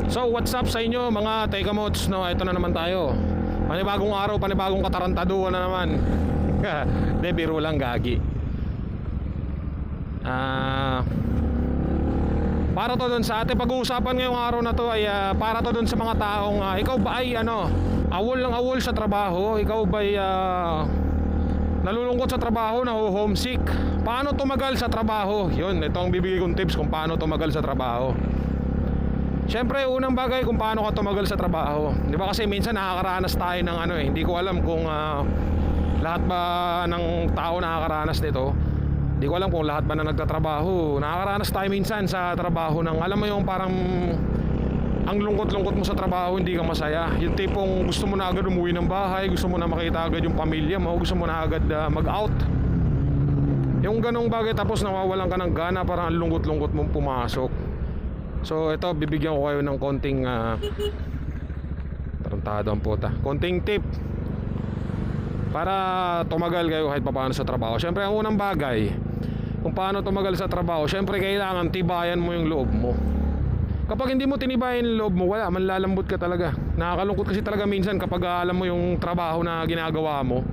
So what's up sa inyo mga Teka Mods, no? Ito na naman tayo. Panibagong araw, panibagong katarantaduan na naman. De, biro lang, gagi. Para to dun sa ating pag-uusapan ngayong araw na to ay para to dun sa mga taong ikaw ba ay awol lang awol sa trabaho? Ikaw ba ay nalulungkot sa trabaho, na homesick? Paano tumagal sa trabaho? Yun, ito ang bibigay kong tips kung paano tumagal sa trabaho. Siyempre, unang bagay kung paano ka tumagal sa trabaho. Di ba kasi minsan nakakaranas tayo ng hindi ko alam kung lahat ba ng tao nakakaranas nito. Di ko alam kung lahat ba na nagtatrabaho nakakaranas tayo minsan sa trabaho ng alam mo yung parang ang lungkot-lungkot mo sa trabaho, hindi ka masaya. Yung tipong gusto mo na agad umuwi ng bahay, gusto mo na makita agad yung pamilya mo, gusto mo na agad mag-out. Yung ganong bagay, tapos nawawalan ka ng gana, parang ang lungkot-lungkot mong pumasok. So ito, bibigyan ko kayo ng konting tarantado ang puta, konting tip para tumagal kayo kahit paano sa trabaho. Siyempre, ang unang bagay kung paano tumagal sa trabaho, siyempre kailangan tibayan mo yung loob mo. Kapag hindi mo tinibayan yung loob mo, wala, manlalambot ka talaga. Nakakalungkot kasi talaga minsan kapag alam mo yung trabaho na ginagawa mo.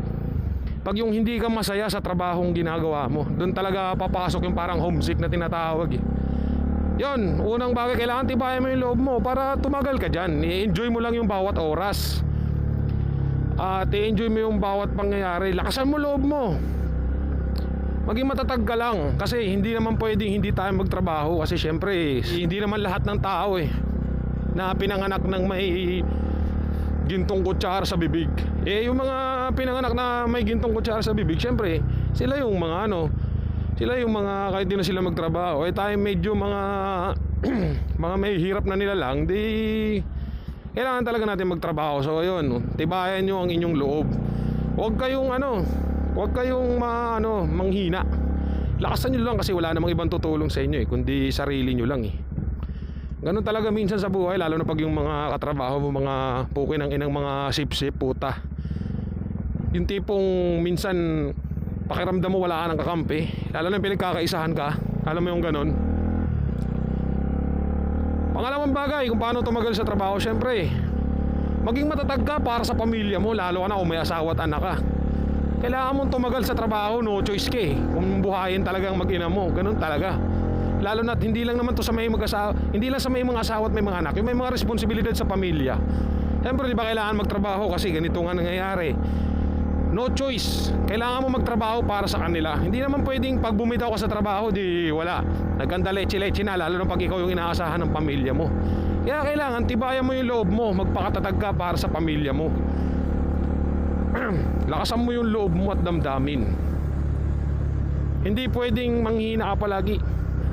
Pag yung hindi ka masaya sa trabahong ginagawa mo, doon talaga papasok yung parang homesick na tinatawag Yun, unang bagay, kailangan tibayan mo yung loob mo para tumagal ka dyan. I-enjoy mo lang yung bawat oras at i-enjoy mo yung bawat pangyayari. Lakasan mo loob mo, maging matatag ka lang. Kasi hindi naman pwedeng hindi tayo magtrabaho. Kasi syempre, hindi naman lahat ng tao na pinanganak ng may gintong kutsara sa bibig. Yung mga pinanganak na may gintong kutsara sa bibig, syempre, sila yung mga sila yung mga kahit di na sila magtrabaho. Tayo medyo mga mga may hirap na nila lang, di kailangan talaga natin magtrabaho. So ayun, tibayan nyo ang inyong loob. Huwag kayong manghina. Lakasan nyo lang kasi wala namang ibang tutulong sa inyo kundi sarili nyo lang Ganun talaga minsan sa buhay, lalo na pag yung mga katrabaho mo, mga pukin ng inang mga sip-sip, puta. Yung tipong minsan pakiramdam mo wala ka ng kakampi, lalo na pinagkakaisahan ka. Alam mo yung ganun. Pangalawang bagay kung paano tumagal sa trabaho, syempre maging matatag ka para sa pamilya mo, lalo ka na kung may asawa at anak ka. Kailangan mong tumagal sa trabaho, no choice ka kung buhayin talagang mag-ina mo, ganun talaga. Lalo na hindi lang naman to sa may mag-asawa, hindi lang sa may mga asawa at may mga anak, yung may mga responsibilidad sa pamilya. Siyempre, di ba kailangan magtrabaho kasi ganito nga nangyayari. No choice, kailangan mo magtrabaho para sa kanila. Hindi naman pwedeng pag bumitaw ka sa trabaho, di wala, nagkanda leche-leche na, lalo na pag ikaw yung inaasahan ng pamilya mo. Kaya kailangan tibayan mo yung loob mo, magpakatatag ka para sa pamilya mo. Lakasan mo yung loob mo at damdamin. Hindi pwedeng manghina ka palagi.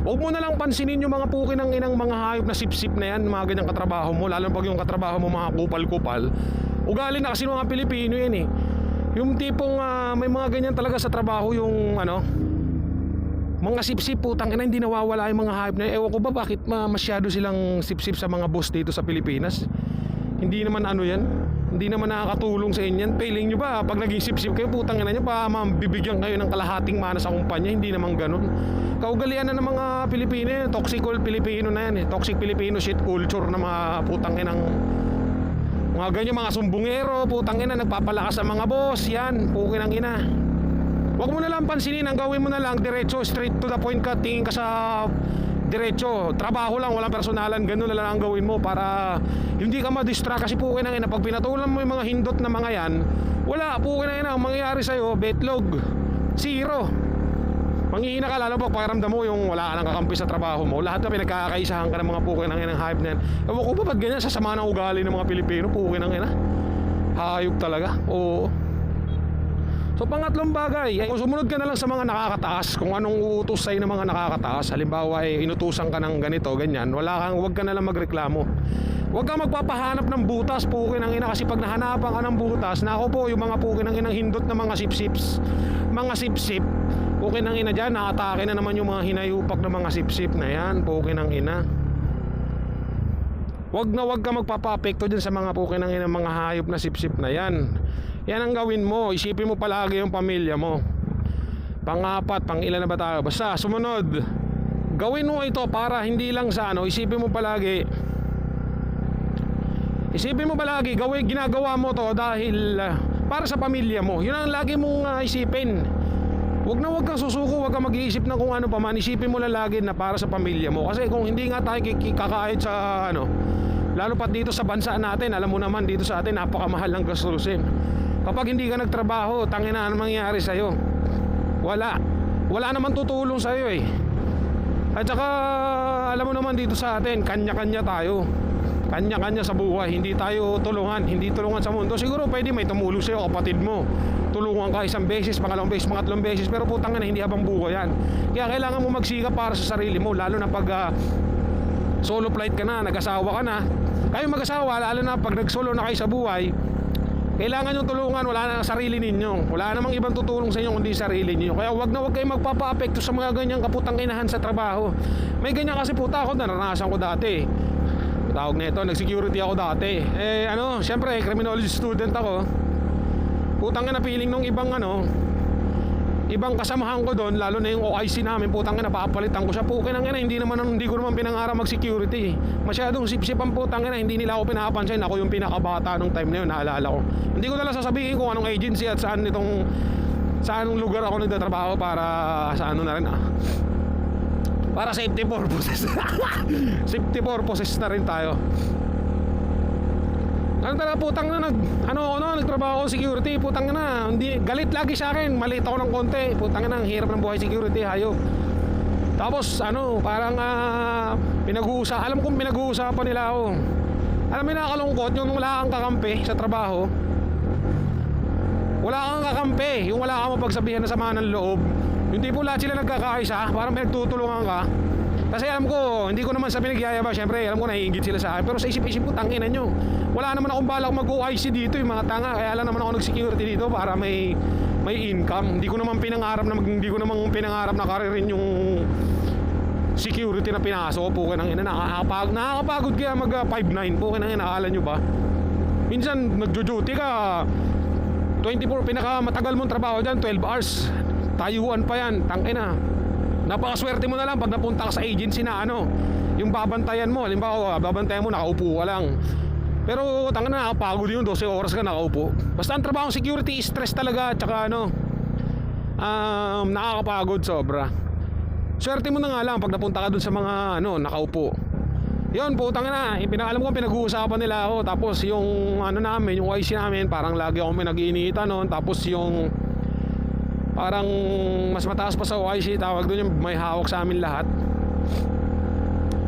Huwag mo na lang pansinin yung mga pukin ng inang mga hayop na sip-sip na yan, mga ganyang katrabaho mo, lalo pag yung katrabaho mo mga kupal-kupal. Ugali na kasi mga Pilipino yan yung tipong may mga ganyan talaga sa trabaho, yung mga sip-sip, putang ina, hindi nawawala yung mga hype na. Ewan ko ba bakit masyado silang sip-sip sa mga boss dito sa Pilipinas. Hindi naman yan, hindi naman nakakatulong sa inyo. Feeling nyo ba pag naging sip-sip kayo, putang ina nyo pa mabibigyan kayo ng kalahating mana sa kumpanya? Hindi naman ganun. Kaugalian na ng mga Pilipino, toxic Pilipino na yan toxic Filipino shit culture na mga putang inang mga ganyan, mga sumbungero, putang ina, nagpapalakas sa mga boss. Yan, pukin ang ina. Huwag mo na lang pansinin, ang gawin mo na lang diretso, straight to the point ka, tingin ka sa diretso, trabaho lang, walang personalan. Ganun na lang ang gawin mo para hindi ka ma-distract. Kasi pukin ang ina, pag pinatulan mo yung mga hindot na mga yan, wala, pukin ang ina, ang mangyayari sa'yo, betlog, zero. Manghihina ka, lalo pag pakiramdam mo yung wala ka ng kakampi sa trabaho mo. Lahat na pinagkakaisahan ka ng mga pukin ng inang hype na yan. Ewan ko ba ba't ganyan, sasama ng ugali ng mga Pilipino, pukin ng ina. Hayop talaga, oo. So pangatlong bagay, sumunod ka na lang sa mga nakakataas. Kung anong uutos sa'yo ng mga nakakataas. Halimbawa inutusan ka ng ganito, ganyan, wag ka na lang magreklamo. Huwag ka magpapahanap ng butas, pukin ng ina. Kasi pag nahanapan ka ng butas, nako po, yung mga pukin ng inang hindot na mga sip-sips, mga sip-sip, pukin ng ina dyan, naatake na naman yung mga hinayupak na mga sip-sip na yan, pukin ng ina. Huwag ka magpapapekto dyan sa mga pukin ng ina, mga hayop na sip-sip na yan. Yan ang gawin mo, isipin mo palagi yung pamilya mo. Pang-apat, pang-ilan na ba tayo? Basta, sumunod, gawin mo ito para hindi lang sa isipin mo palagi Isipin mo ba lagi, ginagawa mo to dahil para sa pamilya mo. Yun ang lagi mong isipin. Huwag kang susuko, huwag kang mag-iisip na kung ano pa man. Isipin mo lang lagi na para sa pamilya mo. Kasi kung hindi nga tayo kakahit sa lalo pat dito sa bansa natin, alam mo naman dito sa atin napakamahal ng gastusin. Kapag hindi ka nagtrabaho, tangina ano mangyayari sa'yo? Wala naman tutulong sa'yo eh. At saka alam mo naman dito sa atin, kanya-kanya tayo. Kanya-kanya sa buhay, hindi tayo tulungan, hindi tulungan sa mundo. Siguro pwede may tumulong sa'yo, kapatid mo. Tulungan ka isang beses, pangalawang beses, pangatlong beses, pero putang na hindi habang buhay yan. Kaya kailangan mo magsikap para sa sarili mo, lalo na pag solo flight ka na, nag-asawa ka na. Kayo mag-asawa, lalo na pag nag-solo na kayo sa buhay, kailangan yung tulungan, wala na sarili ninyo. Wala namang ibang tutulong sa inyo kundi sarili ninyo. Kaya wag kayo magpapa-apekto sa mga ganyang kaputang inahan sa trabaho. May ganyan kasi puta ako, naranasan ko dati. Tawag na ito, nag-security ako dati. Syempre, criminology student ako. Putang na feeling nung ibang kasamahan ko doon, lalo na yung OIC namin, putang na napapalitan ko siya. Pukin ang ina, hindi ko naman pinangarap mag-security. Masyadong sip-sip ang putang na, hindi nila ako pinapansin. Ako yung pinakabata nung time na yun, naalala ko. Hindi ko nalang sasabihin kung anong agency at saan lugar ako nagtatrabaho para sa na rin para safety purposes. Safety purposes na rin tayo. Ano talaga putang na nagtrabaho ako security, putang na hindi galit lagi sa akin, maliit ako ng konti, putang na ang hirap ng buhay security, hayop. Tapos parang alam kong pinag-uusapan nila ako. Alam mo nakakalungkot yung wala kang kakampi sa trabaho. Wala kang kakampi, yung wala kang mapagsabihan na sama ng loob. Yung tipo lahat sila nagkakaisa, parang pinagtutulungan ka. Kasi alam ko, hindi ko naman sa pinagyayaba, syempre alam ko naiingit sila sa akin. Pero sa isip-isip ko, tangina nyo, wala naman akong balak mag-OIC dito, yung mga tanga. Kaya lang naman ako nag-security dito para may income. Hindi ko naman pinangarap na karirin yung security na pinasok. Pukin ang ina, nakakapagod kaya mag 5'9", pukin ang ina, akala nyo ba? Minsan nagjo-duty ka 24, pinakamatagal mong trabaho dyan 12 hours. Tayuan pa yan, tangina. Napakaswerte mo na lang pag napunta ka sa agency na yung babantayan mo. Halimbawa, babantayan mo, nakaupo ka lang. Pero tangina, nakapagod yun, 12 oras ka nakaupo. Basta ang trabaho ng security, stress talaga. Tsaka nakakapagod sobra. Swerte mo na nga lang pag napunta ka dun sa mga nakaupo. Yun, putang na, alam ko pinag-uusapan nila ako. Tapos yung namin, yung OIC namin, parang lagi ako nag-iinitan nun. Tapos yung parang mas mataas pa sa OIC, tawag doon yung may hawak sa amin lahat.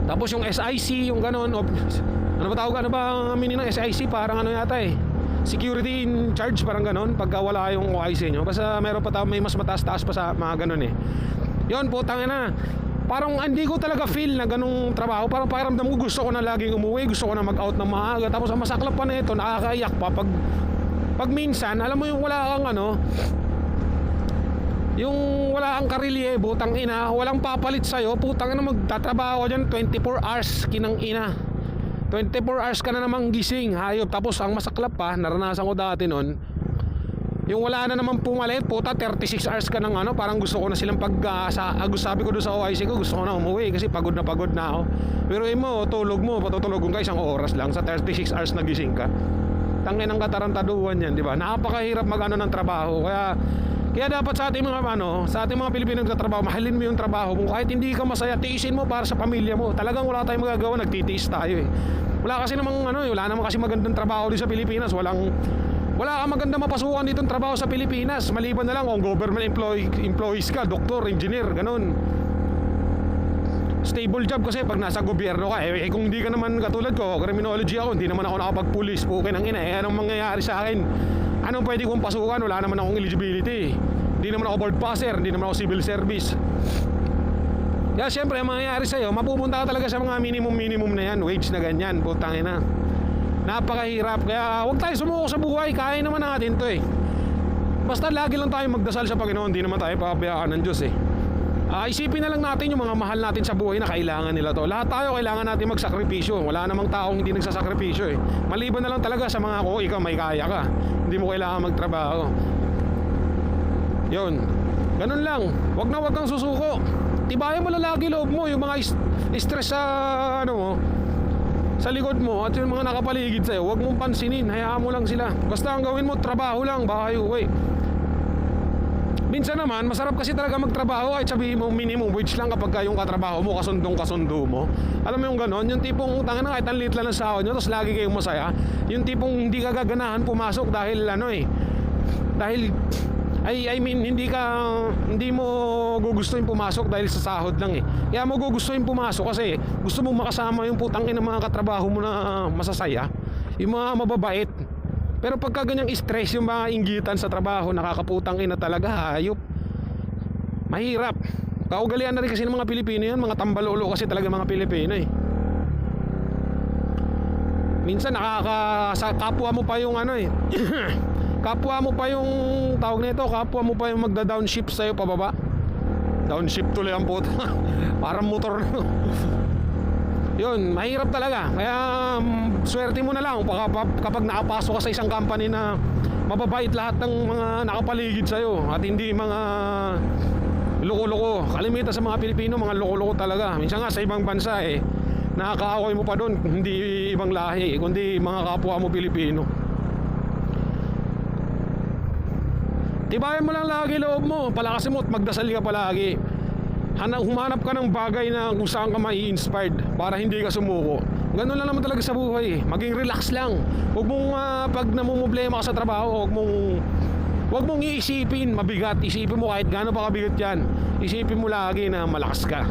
Tapos yung SIC, yung ganon, ano ba tawag, ano ba ang meaning ng SIC? Parang yata security in charge, parang ganon, pagka wala yung OIC nyo. Basta meron pa may mas mataas-taas pa sa mga ganon Yun, putang na, parang hindi ko talaga feel na ganong trabaho. Parang pakiramdam ko gusto ko na laging umuwi, gusto ko na mag-out ng maaga. Tapos ang masaklap pa na ito, nakakaiyak pa pag minsan, alam mo yung wala kang yung wala kang karelyebo, tang ina, walang papalit sa'yo, putang ina, magtatrabaho ka dyan 24 hours, kinang ina. 24 hours ka na namang gising, hayop. Tapos ang masaklap pa, naranasan ko dati nun, yung wala na naman pumalit, puta, 36 hours ka ng parang gusto ko na silang sabi ko doon sa OIC ko, gusto ko na umuwi kasi pagod na ako. Pero mo, patutulugon ka isang oras lang sa 36 hours na gising ka. Tangin ang katarantaduhan yan, di ba? Napakahirap ng trabaho. Kaya dapat sa ating mga Pilipino nagtatrabaho, mahalin mo yung trabaho mo. Kahit hindi ka masaya, tiisin mo para sa pamilya mo. Talagang wala tayong magagawa, nagtitiis tayo Wala kasi namang wala naman kasi magandang trabaho dito sa Pilipinas. Wala kang magandang mapasukan dito ng trabaho sa Pilipinas. Maliban na lang kung government employees ka, doktor, engineer, ganun. Stable job kasi pag nasa gobyerno ka. Kung hindi ka naman katulad ko, criminology ako, hindi naman ako nakapag-police, pukin ang ina. Anong mangyayari sa akin? Anong pwede kong pasukan? Wala naman akong eligibility. Hindi naman ako board passer, hindi naman ako civil service. Kaya syempre, ang mangyayari sa'yo, mapupunta ka talaga sa mga minimum na yan, wage na ganyan, putang ina. Napakahirap. Kaya huwag tayo sumuko sa buhay, kaya naman natin to Basta lagi lang tayo magdasal sa Panginoon, hindi naman tayo papabayaan ng Diyos Isipin na lang natin yung mga mahal natin sa buhay na kailangan nila to. Lahat tayo kailangan natin magsakripisyo. Wala namang taong hindi nagsasakripisyo Maliban na lang talaga sa mga ikaw may kaya ka, hindi mo kailangan magtrabaho. Yun, ganun lang. Wag kang susuko. Tibayan mo lang lagi loob mo. Yung mga stress sa sa likod mo at yung mga nakapaligid sa'yo, huwag mong pansinin, hayaan mo lang sila. Basta ang gawin mo, trabaho lang, bahay uwi. Minsan naman, masarap kasi talaga magtrabaho kahit sabihin mo minimum wage lang kapag yung katrabaho mo, kasundo mo. Alam mo yung ganon, yung tipong tanga na kahit ang liit lang ng sahod nyo, tapos lagi kayong masaya. Yung tipong hindi ka gaganahan pumasok dahil dahil I mean hindi mo gugustuhin pumasok dahil sa sahod lang eh. Kaya mo gugustuhin pumasok kasi gusto mong makasama yung putangin ng mga katrabaho mo na masasaya, yung mga mababait. Pero pagka ganyang stress, yung mga inggitan sa trabaho, nakakaputang ina talaga, hayop. Mahirap. Kaugalian na rin kasi ng mga Pilipino yan, mga tambalolo kasi talaga mga Pilipino eh. Minsan kapwa mo pa yung kapwa mo pa yung tawag nito, kapwa mo pa yung magda-downshift sa'yo pababa. Downshift tuloy ang puto. Parang motor. Yun, mahirap talaga. Kaya swerte mo na lang kapag nakapasok ka sa isang company na mababait lahat ng mga nakapaligid sa'yo at hindi mga loko-loko. Kalimitan sa mga Pilipino, mga loko-loko talaga. Minsan nga sa ibang bansa nakakaaway mo pa doon, hindi ibang lahi kundi mga kapwa mo Pilipino. Tibayan mo lang lagi loob mo, palakasin mo at magdasal ka palagi. Humanap ka ng bagay na kung saan ka mai-inspired para hindi ka sumuko. Ganun lang naman talaga sa buhay. Maging relax lang. Huwag mong pag namumblema ka sa trabaho, huwag mong iisipin mabigat. Isipin mo kahit gaano pa kabigat yan. Isipin mo lagi na malakas ka.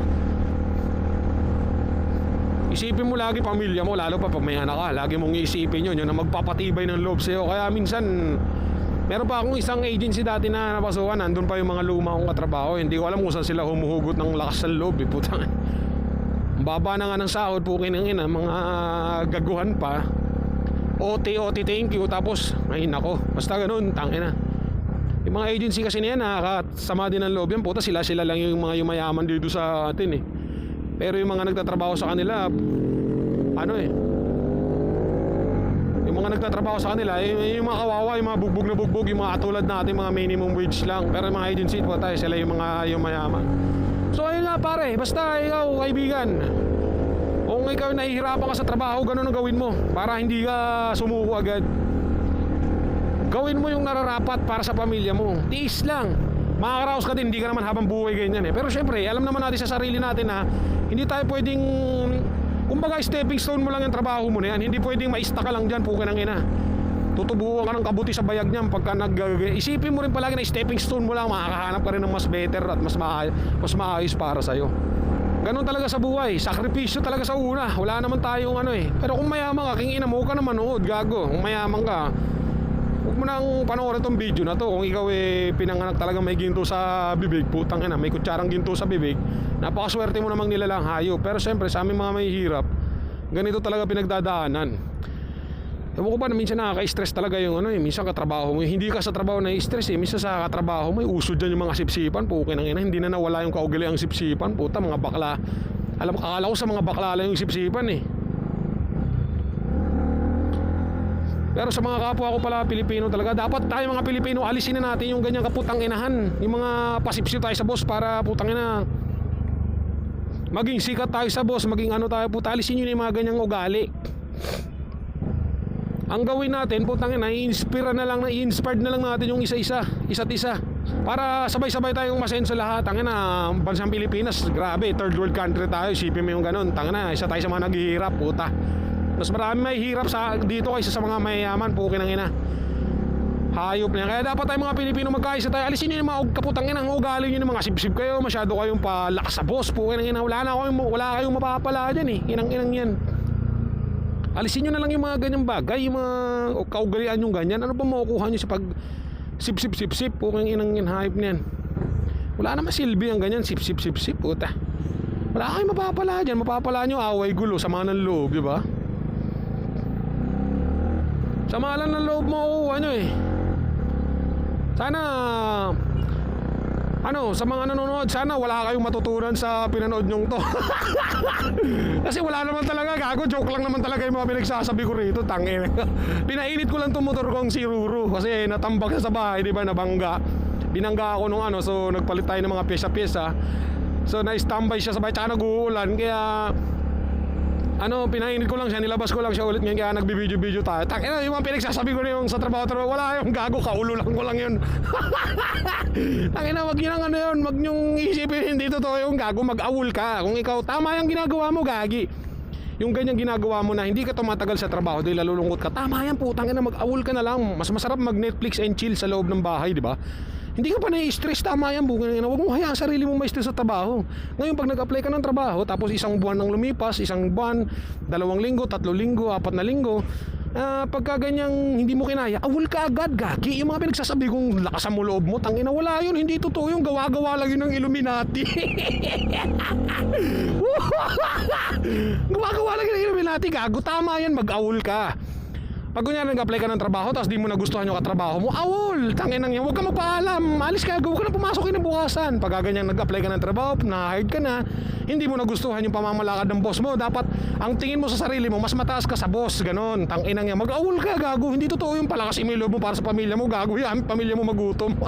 Isipin mo lagi pamilya mo, lalo pa pag may anak ka. Lagi mong iisipin yun ang magpapatibay ng loob sa'yo. Kaya minsan meron pa akong isang agency dati na napasukan, nandun pa yung mga luma kong katrabaho. Hindi ko alam kung saan sila humuhugot ng lakas ng loob putang. Baba na nga ng sahod, pukin ng ina, mga gaguhan pa. OT, thank you. Tapos, ay nako, basta ganun, tangina. Yung mga agency kasi niyan, nakakasama din ng loob yan. Puta, sila lang yung mga yumayaman dito sa atin eh. Pero yung mga nagtatrabaho sa kanila, yung mga nagtatrabaho sa kanila, yung mga kawawa, yung mga bugbog na bugbog, yung mga katulad natin, mga minimum wage lang. Pero yung mga agency, sila yung mga yung mayaman. So ayun nga pare, basta ikaw kaibigan, kung ikaw nahihirapan ka sa trabaho, ganun ang gawin mo para hindi ka sumuko agad. Gawin mo yung nararapat para sa pamilya mo. Tiis lang. Makakaraos ka din, hindi ka naman habang buhay ganyan eh. Pero syempre, alam naman natin sa sarili natin na hindi tayo pwedeng, kumbaga stepping stone mo lang yung trabaho mo na yan. Hindi pwedeng maista ka lang dyan, pukin ng ina. Tutubuhan ka ng kabuti sa bayag niyan pagka isipin mo rin palagi na stepping stone mo lang, makakahanap ka rin ng mas better at mas maayos para sa'yo. Ganun talaga sa buhay, sakripisyo talaga sa una. Wala naman tayong Pero kung mayaman ka, king ina mo ka na manood, gago. Kung mayaman ka, huwag mo nang panoorin tong video na to. Kung ikaw pinanganak talagang may ginto sa bibig, putang ina, may kutsarang ginto sa bibig, napakaswerte mo namang nilalang hayop. Pero syempre sa aming mga mahihirap, ganito talaga pinagdadaanan. Ewan ko ba na minsan nakaka-stress talaga yung minsan katrabaho mo. Hindi ka sa trabaho na-stress minsan sa katrabaho mo uso dyan yung mga sipsipan, pukin ng ina. Hindi na nawala yung kaugaliang sipsipan, puta, mga bakla. Akala ko sa mga bakla lang yung sipsipan Pero sa mga kapwa ko pala Pilipino talaga, dapat tayo mga Pilipino alisin na natin yung ganyang kaputang inahan, yung mga pasipsyo tayo sa boss para putang ina maging sikat tayo sa boss, maging tayo, puta, alisin yun yung mga ganyang ugali. Ang gawin natin, putang ina, i-inspired na lang natin yung isa't isa para sabay-sabay tayong masenso lahat. Tangina, bansang Pilipinas, grabe, third world country tayo, isipin mo yung ganun. Tangina, isa tayo sa mga naghihirap, puta. Mas marami may hirap dito kaysa sa mga mayayaman, pukin ng ina. Hayop niya. Kaya dapat tayo mga Pilipino magkaisa tayo. Alisin nyo yung mga kaputang ina, ang ugali nyo yung mga sip-sip kayo. Masyado kayong palakas sa boss, pukin ng ina. Wala kayong mapapala dyan inang-inang yan. Alisin nyo na lang yung mga ganyang bagay, yung mga kaugalian yung ganyan. Ano pa makukuha nyo sa pag sip-sip-sip-sip, puking inang yan, hayop niyan. Wala naman silbi ang ganyan, sip-sip-sip-sip, puta. Wala kayong mapapala dyan. Mapapala nyo away, gulo, sama ng loob, di ba? Samalan ng loob mo, sana sa mga nanonood, sana wala kayong matutunan sa pinanood nyong to. Kasi wala naman talaga, gago, joke lang naman talaga yung mga pinagsasabi ko rito, tangin. Pinainit ko lang tong motor kong si Ruru kasi natambak sa bahay, di ba, binangga ako nung so nagpalit tayo ng mga pyesa-pyesa. So na-standby siya sa bahay, tsaka nag-uulan, kaya Ano, pinainit ko lang siya, nilabas ko lang siya ulit ngayon kaya nagbibideo-video tayo. Tangina, yung mga pinagsasabi ko na yung sa trabaho, wala yung gago, kaulo lang ko lang yun. Tangina, wag yun ang ano yun, wag nyong isipin, hindi totoo yung gago, mag-awol ka. Kung ikaw, tama yung ginagawa mo, gagi. Yung ganyang ginagawa mo na hindi ka tumatagal sa trabaho dahil nalulungkot ka, tama yan, putang ina, mag-awol ka na lang. Mas masarap mag-Netflix and chill sa loob ng bahay, di ba? Hindi ka pa nai-stress, tama yan, bukang ina. Huwag mo hayaan sarili mong ma-stress sa trabaho. Ngayon, pag nag-apply ka ng trabaho, tapos isang buwan nang lumipas, isang buwan, 2 linggo, 3 linggo, 4 na linggo, pagka ganyang hindi mo kinaya, awol ka agad, gagi. Yung mga pinagsasabi kong lakasan mo loob mo, tangina, wala yun, hindi totoo yung gawa-gawa lang yun ng Illuminati. Gawa-gawa lang yun ng Illuminati, gago, tama yan, mag-awol ka. Pag kunyari nag-apply ka ng trabaho tapos di mo nagustuhan yung katrabaho mo, awol, tanginang yan, huwag ka magpaalam, alis ka, huwag ka na pumasok kinabukasan. Pag ganyan nag-apply ka ng trabaho, na-hired ka na, hindi mo nagustuhan yung pamamalakad ng boss mo, dapat ang tingin mo sa sarili mo, mas mataas ka sa boss, ganon, tanginang yan, mag-awol ka, gago, hindi totoo yung palakas imilog mo para sa pamilya mo, gago yan, pamilya mo magutom.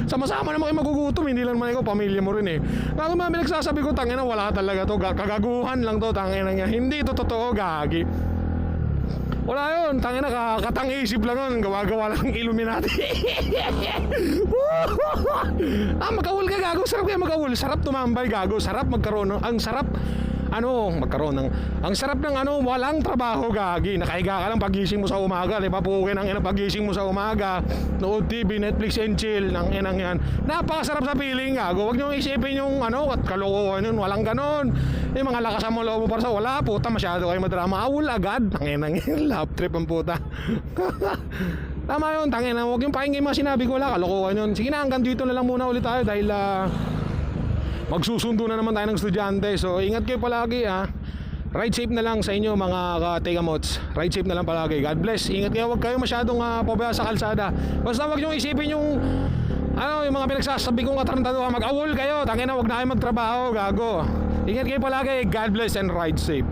Sama-sama naman kayo magugutom, hindi lang naman ikaw, pamilya mo rin eh. Gago, mga nagsasabi ko, tangina, wala talaga to, kagaguhan lang to, tanginang yan, hindi to totoo, gagi. Wala yun, tangina, katang-isip lang yun, gawa-gawa lang ng Illuminati. Mag-awol ka, gago, sarap kaya mag-awol, sarap tumambay, gago, sarap magkaroon, ang sarap, magkaroon ng, ang sarap ng walang trabaho, gagi, nakahiga ka lang pagising mo sa umaga, di ba, pukin ang ina pagising mo sa umaga, nood TV, Netflix and chill, ng inang yan, napakasarap sa feeling, gago, wag nyo isipin yung at kalokohan yun, walang ganon, yung mga lakasan mo loob mo para sa wala, puta, masyado kayo madrama, awol agad, ng inang yan, love trip ang puta. Tama yun, tangina, huwag yung pakinggan mga sinabi ko, wala, kalokohan yun. Sige na, hanggang dito na lang muna ulit tayo dahil magsusundo na naman tayo ng estudyante. So ingat kayo palagi ha. Ride safe na lang sa inyo mga ka-Tegamots. Ride safe na lang palagi. God bless. Ingat kayo, huwag kayo masyadong pabaya sa kalsada. Basta huwag nyo isipin yung yung mga pinagsasabi kong katarantado, mag-awol kayo, tangina, huwag na kayo magtrabaho, gago. Ingat kayo palagi. God bless and ride safe.